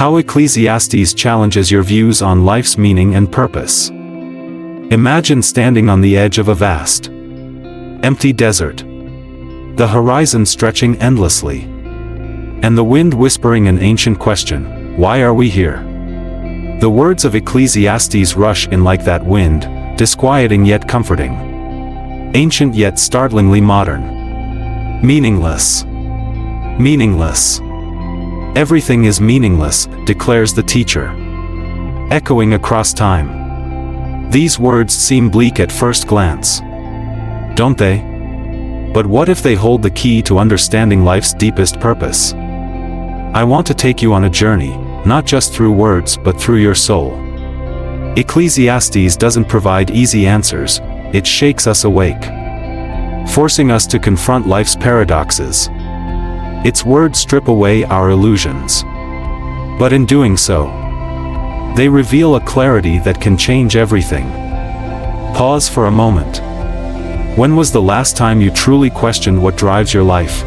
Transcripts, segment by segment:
How Ecclesiastes challenges your views on life's meaning and purpose. Imagine standing on the edge of a vast, empty desert, the horizon stretching endlessly, and the wind whispering an ancient question: why are we here? The words of Ecclesiastes rush in like that wind, disquieting yet comforting, ancient yet startlingly modern. Meaningless. Meaningless. Everything is meaningless, declares the teacher, echoing across time. These words seem bleak at first glance, don't they? But what if they hold the key to understanding life's deepest purpose? I want to take you on a journey, not just through words but through your soul. Ecclesiastes doesn't provide easy answers, it shakes us awake, forcing us to confront life's paradoxes. Its words strip away our illusions. But in doing so, they reveal a clarity that can change everything. Pause for a moment. When was the last time you truly questioned what drives your life?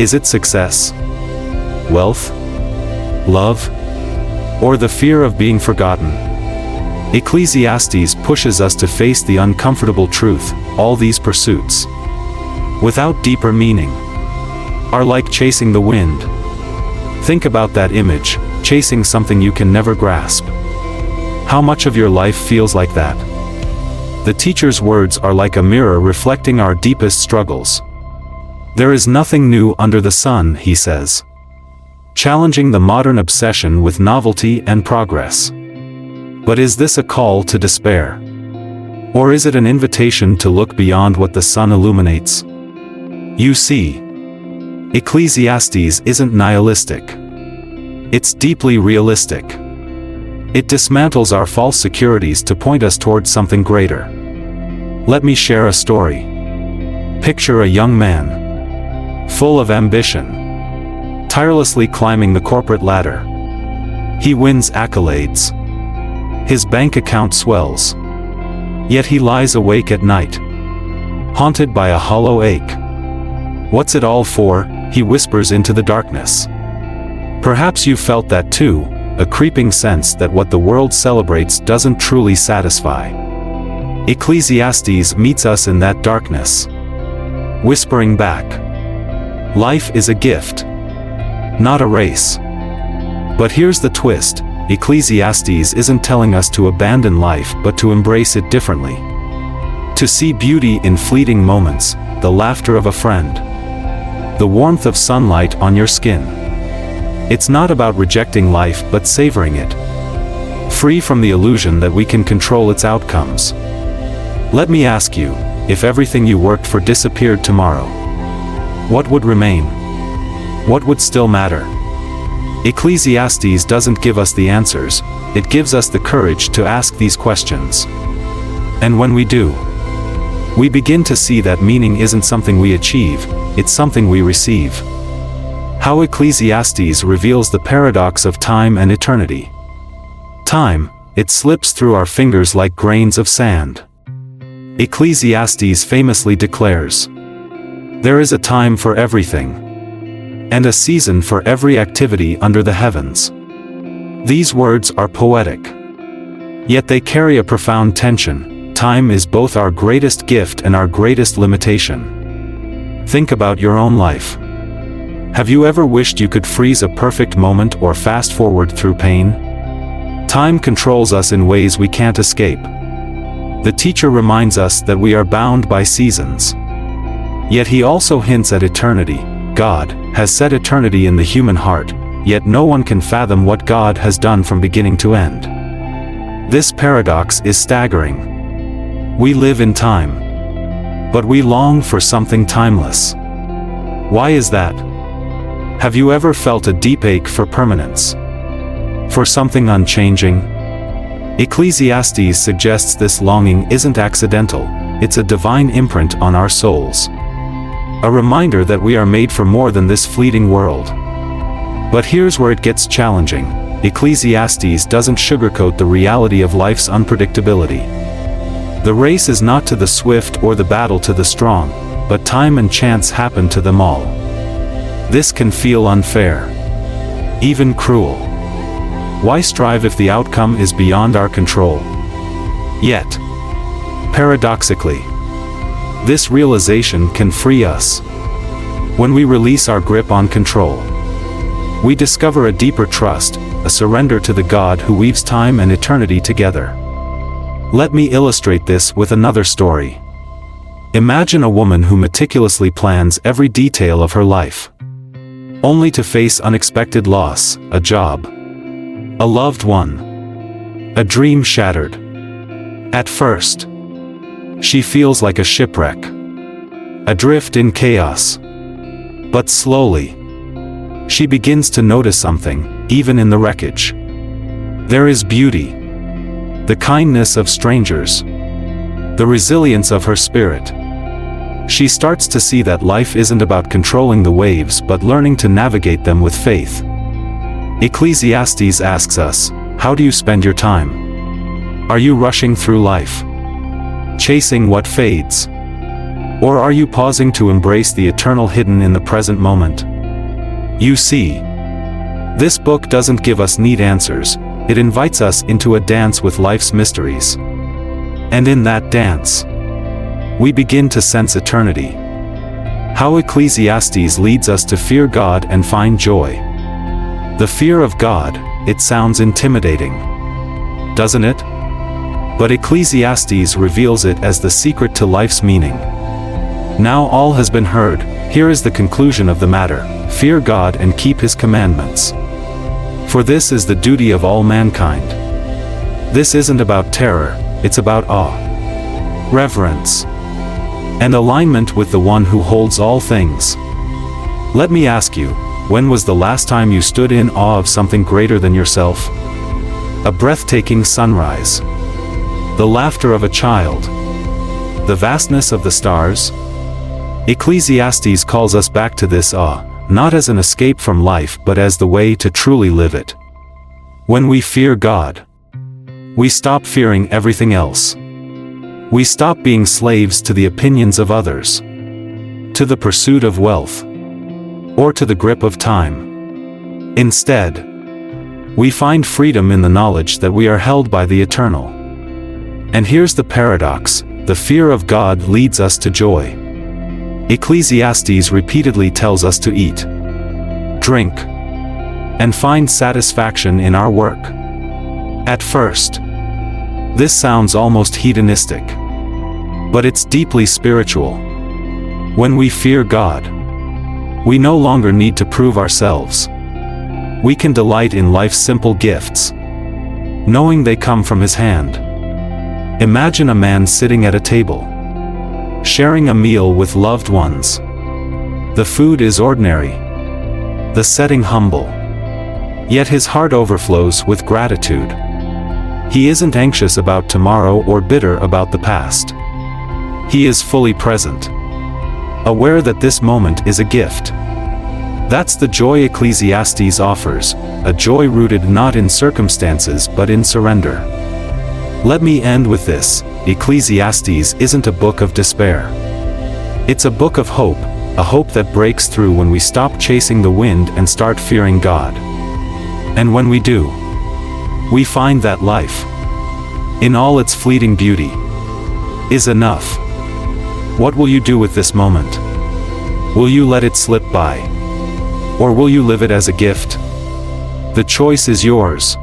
Is it success, wealth, love, or the fear of being forgotten? Ecclesiastes pushes us to face the uncomfortable truth: all these pursuits, without deeper meaning, are like chasing the wind. Think about that image, chasing something you can never grasp. How much of your life feels like that? The teacher's words are like a mirror reflecting our deepest struggles. There is nothing new under the sun, he says, challenging the modern obsession with novelty and progress. But is this a call to despair? Or is it an invitation to look beyond what the sun illuminates? You see, Ecclesiastes isn't nihilistic. It's deeply realistic. It dismantles our false securities to point us towards something greater. Let me share a story. Picture a young man, full of ambition, tirelessly climbing the corporate ladder. He wins accolades. His bank account swells. Yet he lies awake at night, haunted by a hollow ache. What's it all for? He whispers into the darkness. Perhaps you felt that too, a creeping sense that what the world celebrates doesn't truly satisfy. Ecclesiastes meets us in that darkness, whispering back, life is a gift, not a race. But here's the twist: Ecclesiastes isn't telling us to abandon life but to embrace it differently. To see beauty in fleeting moments, the laughter of a friend, the warmth of sunlight on your skin. It's not about rejecting life but savoring it, free from the illusion that we can control its outcomes. Let me ask you, if everything you worked for disappeared tomorrow, what would remain? What would still matter? Ecclesiastes doesn't give us the answers, it gives us the courage to ask these questions. And when we do, we begin to see that meaning isn't something we achieve, it's something we receive. How Ecclesiastes reveals the paradox of time and eternity. Time, it slips through our fingers like grains of sand. Ecclesiastes famously declares, there is a time for everything, and a season for every activity under the heavens. These words are poetic, yet they carry a profound tension. Time is both our greatest gift and our greatest limitation. Think about your own life. Have you ever wished you could freeze a perfect moment or fast forward through pain? Time controls us in ways we can't escape. The teacher reminds us that we are bound by seasons. Yet he also hints at eternity. God has set eternity in the human heart, yet no one can fathom what God has done from beginning to end. This paradox is staggering. We live in time, but we long for something timeless. Why is that? Have you ever felt a deep ache for permanence? For something unchanging? Ecclesiastes suggests this longing isn't accidental, it's a divine imprint on our souls. A reminder that we are made for more than this fleeting world. But here's where it gets challenging. Ecclesiastes doesn't sugarcoat the reality of life's unpredictability. The race is not to the swift or the battle to the strong, but time and chance happen to them all. This can feel unfair, even cruel. Why strive if the outcome is beyond our control? Yet, paradoxically, this realization can free us. When we release our grip on control, we discover a deeper trust, a surrender to the God who weaves time and eternity together. Let me illustrate this with another story. Imagine a woman who meticulously plans every detail of her life, only to face unexpected loss, a job, a loved one, a dream shattered. At first, she feels like a shipwreck, adrift in chaos. But slowly, she begins to notice something, even in the wreckage. There is beauty, the kindness of strangers, the resilience of her spirit. She starts to see that life isn't about controlling the waves but learning to navigate them with faith. Ecclesiastes asks us, how do you spend your time? Are you rushing through life, chasing what fades? Or are you pausing to embrace the eternal hidden in the present moment? You see, this book doesn't give us neat answers, it invites us into a dance with life's mysteries. And in that dance, we begin to sense eternity. How Ecclesiastes leads us to fear God and find joy. The fear of God, it sounds intimidating, doesn't it? But Ecclesiastes reveals it as the secret to life's meaning. Now all has been heard, here is the conclusion of the matter: fear God and keep His commandments. For this is the duty of all mankind. This isn't about terror, it's about awe, reverence, and alignment with the one who holds all things. Let me ask you, when was the last time you stood in awe of something greater than yourself? A breathtaking sunrise, the laughter of a child, the vastness of the stars? Ecclesiastes calls us back to this awe, not as an escape from life but as the way to truly live it. When we fear God, we stop fearing everything else. We stop being slaves to the opinions of others, to the pursuit of wealth, or to the grip of time. Instead, we find freedom in the knowledge that we are held by the eternal. And here's the paradox: the fear of God leads us to joy. Ecclesiastes repeatedly tells us to eat, drink, and find satisfaction in our work. At first, this sounds almost hedonistic, but it's deeply spiritual. When we fear God, we no longer need to prove ourselves. We can delight in life's simple gifts, knowing they come from His hand. Imagine a man sitting at a table, sharing a meal with loved ones. The food is ordinary, the setting humble, yet his heart overflows with gratitude. He isn't anxious about tomorrow or bitter about the past. He is fully present, aware that this moment is a gift. That's the joy Ecclesiastes offers, a joy rooted not in circumstances but in surrender. Let me end with this: Ecclesiastes isn't a book of despair. It's a book of hope, a hope that breaks through when we stop chasing the wind and start fearing God. And when we do, we find that life, in all its fleeting beauty, is enough. What will you do with this moment? Will you let it slip by? Or will you live it as a gift? The choice is yours.